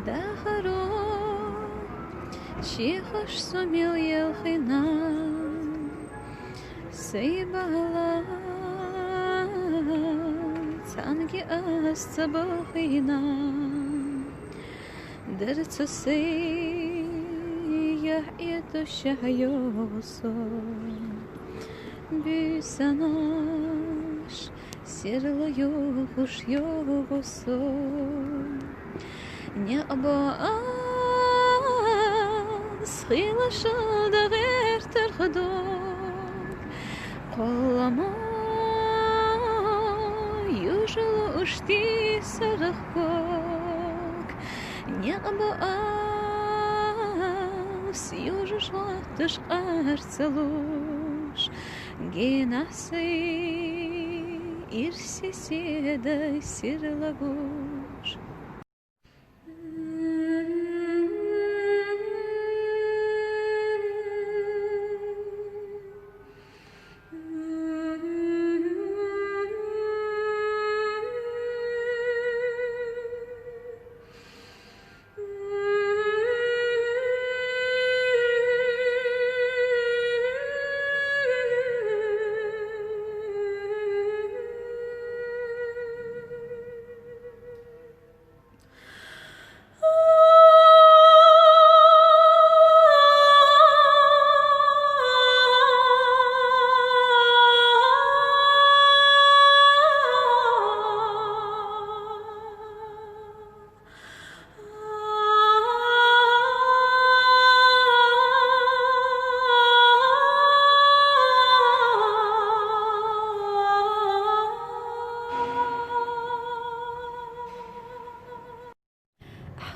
Дахаро Чихаш сумел елхина Сейбала Танги асцабахина Дерцо сей Яхьето шахьосо Büsanаш Серло юхуш йогосо Небо схила шадагер терхадок Қолама южило ушти сарахкок Небо южиш латыш арцелуш Генасы ирсе седа сирлагуш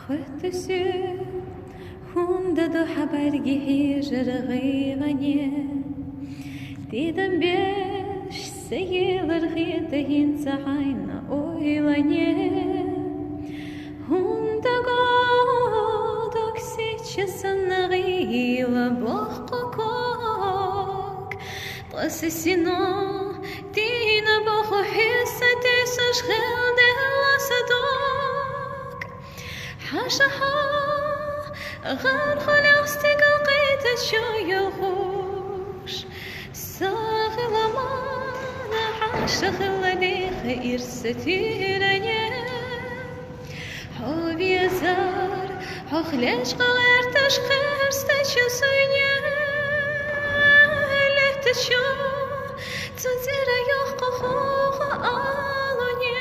Хытысы хунда до хабарги хижргыгане Дидам беш сейлер хитагин сахайна ойлане Хунда годок сейчас нагила бохкок Тасисино тина бохо хисати сашхелде ласадок حشها غار خلاصتك لقيت الشيوخوش ساغل ما نحشخ اللي خير ستيرني حبي زار حخلش غير تشخير ستشسيني لتشو تزير يوخ خوخ آلوني